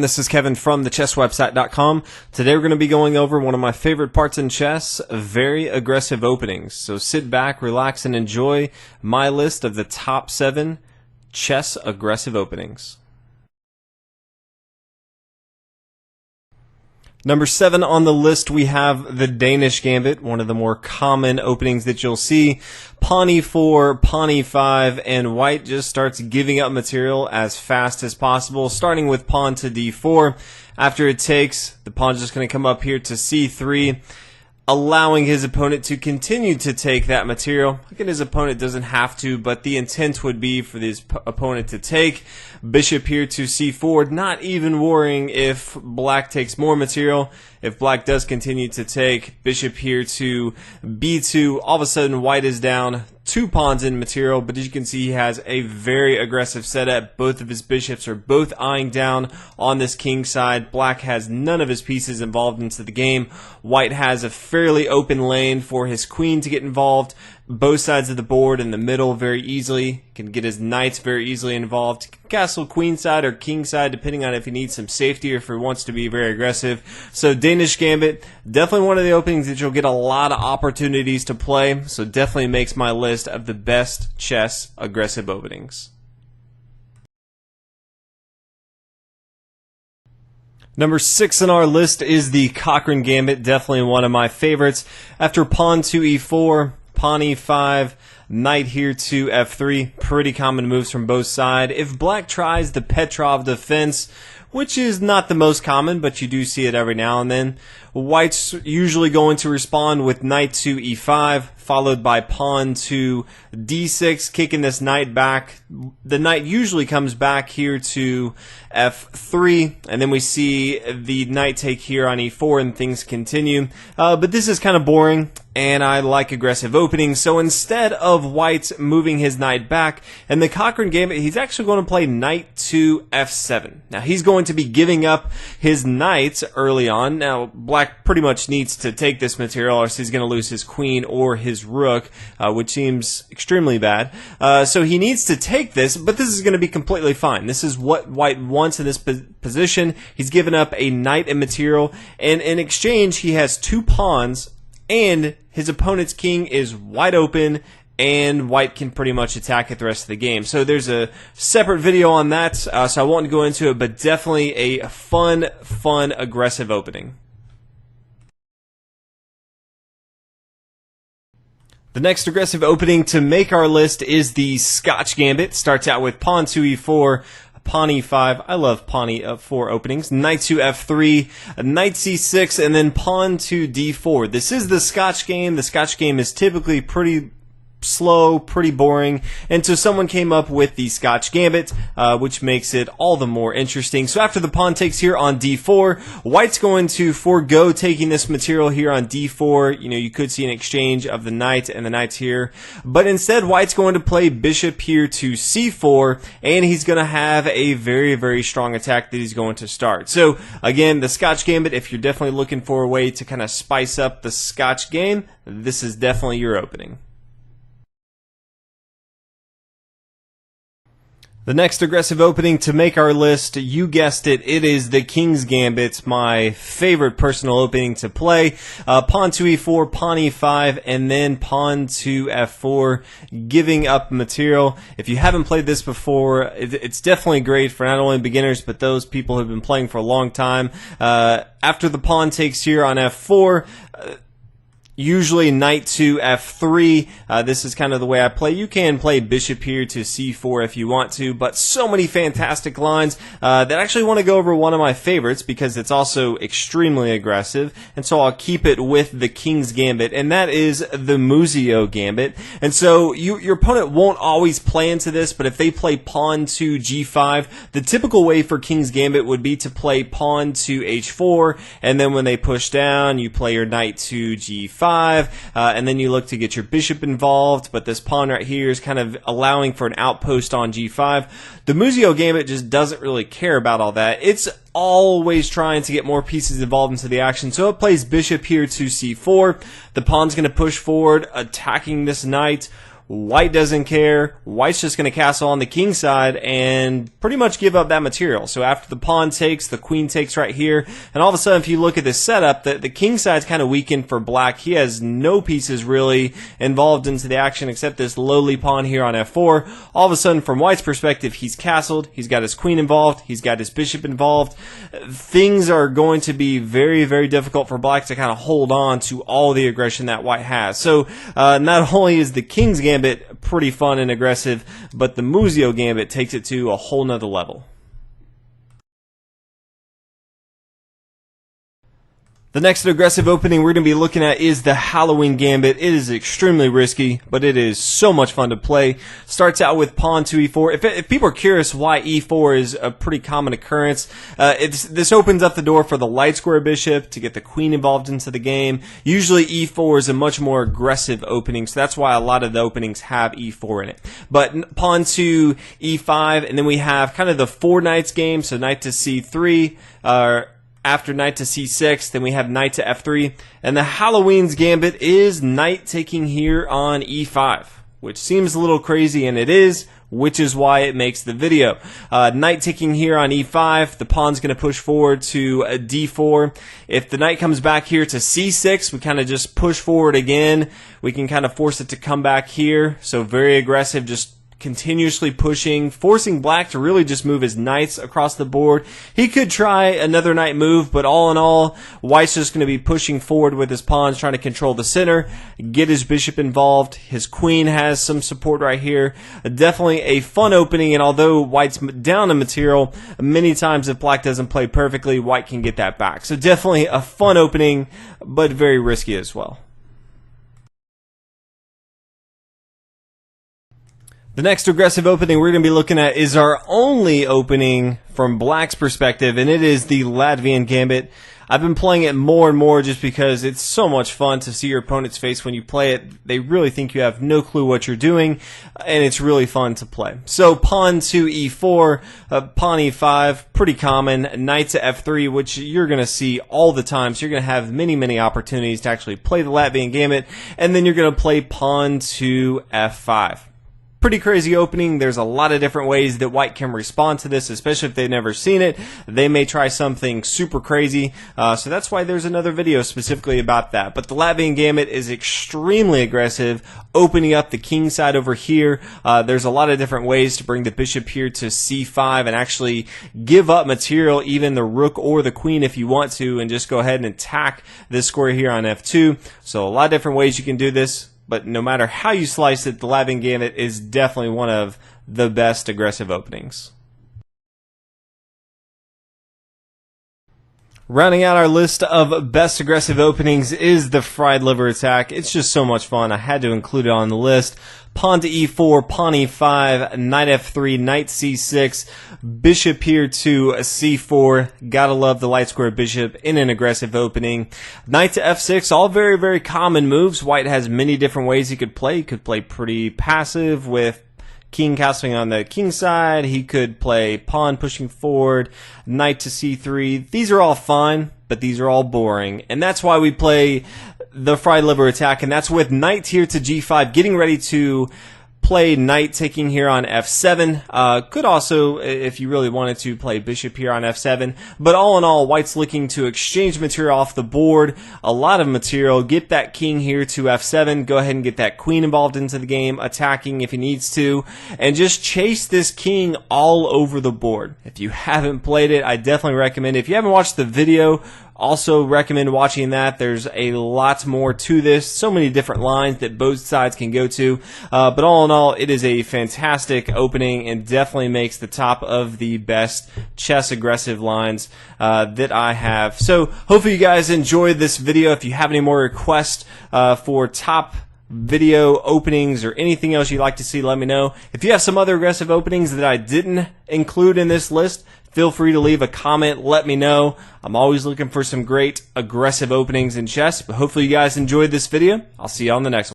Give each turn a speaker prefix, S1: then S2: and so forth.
S1: This is Kevin from thechesswebsite.com. Today we're going to be going over one of my favorite parts in chess, very aggressive openings. So sit back, relax, and enjoy my list of the top 7 chess aggressive openings. Number 7 on the list, we have the Danish Gambit, one of the more common openings that you'll see. Pawn e4, pawn e5, and white just starts giving up material as fast as possible, starting with pawn to d4. After it takes, the pawn's just going to come up here to c3, allowing his opponent to continue to take that material. Again, his opponent doesn't have to, but the intent would be for his opponent to take. Bishop here to c4, not even worrying if black takes more material. If black does continue to take, bishop here to b2, all of a sudden white is down 2 pawns in material, but as you can see, he has a very aggressive setup. Both of his bishops are both eyeing down on this king side. Black has none of his pieces involved into the game. White has a fairly open lane for his queen to get involved. Both sides of the board in the middle very easily. Can get his knights very easily involved. Castle queen side or king side, depending on if he needs some safety or if he wants to be very aggressive. So Danish Gambit, definitely one of the openings that you'll get a lot of opportunities to play. So definitely makes my list of the best chess aggressive openings. Number 6 on our list is the Cochrane Gambit, definitely one of my favorites. After pawn to e4, pawn e5, knight here to f3, pretty common moves from both sides. If black tries the Petrov defense, which is not the most common, but you do see it every now and then, white's usually going to respond with knight to e5, followed by pawn to d6, kicking this knight back. The knight usually comes back here to f3, and then we see the knight take here on e4, and things continue. But this is kind of boring, and I like aggressive openings, so instead of white moving his knight back, in the Cochrane Gambit, he's actually going to play knight to f7. Now, he's going to be giving up his knight early on. Now, black pretty much needs to take this material, or else he's going to lose his queen or his rook, which seems extremely bad. So he needs to take this, but this is going to be completely fine. This is what white wants in this position. He's given up a knight and material, and in exchange, he has 2 pawns, and his opponent's king is wide open, and white can pretty much attack it the rest of the game. So there's a separate video on that, so I won't go into it, but definitely a fun, aggressive opening. The next aggressive opening to make our list is the Scotch Gambit. Starts out with pawn to e4, pawn e5. I love pawn e4 openings. Knight to f3, knight c6, and then pawn to d4. This is the Scotch game. The Scotch game is typically pretty slow, pretty boring, and so someone came up with the Scotch Gambit, which makes it all the more interesting. So after the pawn takes here on d4, white's going to forego taking this material here on d4. You know, you could see an exchange of the knight and the knights here, but instead white's going to play bishop here to c4, and he's going to have a very strong attack that he's going to start. So again, the Scotch Gambit, if you're definitely looking for a way to kind of spice up the Scotch game, this is definitely your opening. The next aggressive opening to make our list, you guessed it, it is the King's Gambit, my favorite personal opening to play. Pawn to e4, pawn e5, and then pawn to f4, giving up material. If you haven't played this before, it's definitely great for not only beginners, but those people who have been playing for a long time. After the pawn takes here on f4, usually knight to f3. This is kind of the way I play. You can play bishop here to c4 if you want to, but so many fantastic lines that I actually want to go over one of my favorites because it's also extremely aggressive, and so I'll keep it with the King's Gambit, and that is the Muzio Gambit. And so your opponent won't always play into this, but if they play pawn to g5, the typical way for King's Gambit would be to play pawn to h4, and then when they push down, you play your knight to g5, and then you look to get your bishop involved, but this pawn right here is kind of allowing for an outpost on g5. The Muzio Gambit just doesn't really care about all that. It's always trying to get more pieces involved into the action, so it plays bishop here to c4. The pawn's going to push forward, attacking this knight. White doesn't care. White's just going to castle on the king side and pretty much give up that material. So after the pawn takes, the queen takes right here. And all of a sudden, if you look at this setup, the king side's kind of weakened for black. He has no pieces really involved into the action except this lowly pawn here on f4. All of a sudden, from White's perspective, he's castled. He's got his queen involved. He's got his bishop involved. Things are going to be very, very difficult for black to kind of hold on to all the aggression that White has. So not only is the king's gambit pretty fun and aggressive, but the Muzio gambit takes it to a whole nother level. The next aggressive opening we're going to be looking at is the Halloween Gambit. It is extremely risky, but it is so much fun to play. Starts out with pawn to e4. If people are curious why e4 is a pretty common occurrence, this opens up the door for the light square bishop to get the queen involved into the game. Usually e4 is a much more aggressive opening, so that's why a lot of the openings have e4 in it. But pawn to e5, and then we have kind of the four knights game, so knight to c3, after knight to c6, then we have knight to f3, and the Halloween's gambit is knight taking here on e5, which seems a little crazy, and it is, which is why it makes the video. Knight taking here on e5, the pawn's going to push forward to d4. If the knight comes back here to c6, we kind of just push forward again. We can kind of force it to come back here, so very aggressive, just continuously pushing, forcing black to really just move his knights across the board. He could try another knight move, but all in all, White's just going to be pushing forward with his pawns, trying to control the center, get his bishop involved. His queen has some support right here. Definitely a fun opening, and although White's down in material, many times if black doesn't play perfectly, White can get that back. So definitely a fun opening, but very risky as well. The next aggressive opening we're going to be looking at is our only opening from black's perspective, and it is the Latvian Gambit. I've been playing it more and more just because it's so much fun to see your opponent's face when you play it. They really think you have no clue what you're doing, and it's really fun to play. So pawn to e4, pawn e5, pretty common. Knight to f3, which you're going to see all the time. So you're going to have many, many opportunities to actually play the Latvian Gambit, and then you're going to play pawn to f5. Pretty crazy opening. There's a lot of different ways that White can respond to this, especially if they've never seen it. They may try something super crazy, so that's why there's another video specifically about that. But the Latvian Gambit is extremely aggressive, opening up the king side over here. There's a lot of different ways to bring the bishop here to c5 and actually give up material, even the rook or the queen if you want to, and just go ahead and attack this square here on f2. So a lot of different ways you can do this. But no matter how you slice it, the Latvian Gambit is definitely one of the best aggressive openings. Rounding out our list of best aggressive openings is the fried liver attack. It's just so much fun. I had to include it on the list. Pawn to e4, pawn e5, knight f3, knight c6, bishop here to c4. Gotta love the light square bishop in an aggressive opening. Knight to f6, all very, very common moves. White has many different ways he could play. He could play pretty passive with king castling on the king side. He could play pawn pushing forward, knight to c3. These are all fun, but these are all boring. And that's why we play the fried liver attack, and that's with knight here to g5, getting ready to play knight taking here on f7. Could also, if you really wanted to, play bishop here on f7. But all in all, White's looking to exchange material off the board, a lot of material, get that king here to f7, go ahead and get that queen involved into the game, attacking if he needs to, and just chase this king all over the board. If you haven't played it, I definitely recommend it. If you haven't watched the video, also recommend watching that. There's a lot more to this, so many different lines that both sides can go to, but all in all, it is a fantastic opening and definitely makes the top of the best chess aggressive lines that I have. So hopefully you guys enjoyed this video. If you have any more requests for top video openings or anything else you'd like to see, let me know. If you have some other aggressive openings that I didn't include in this list, feel free to leave a comment, let me know. I'm always looking for some great aggressive openings in chess, but hopefully you guys enjoyed this video. I'll see you on the next one.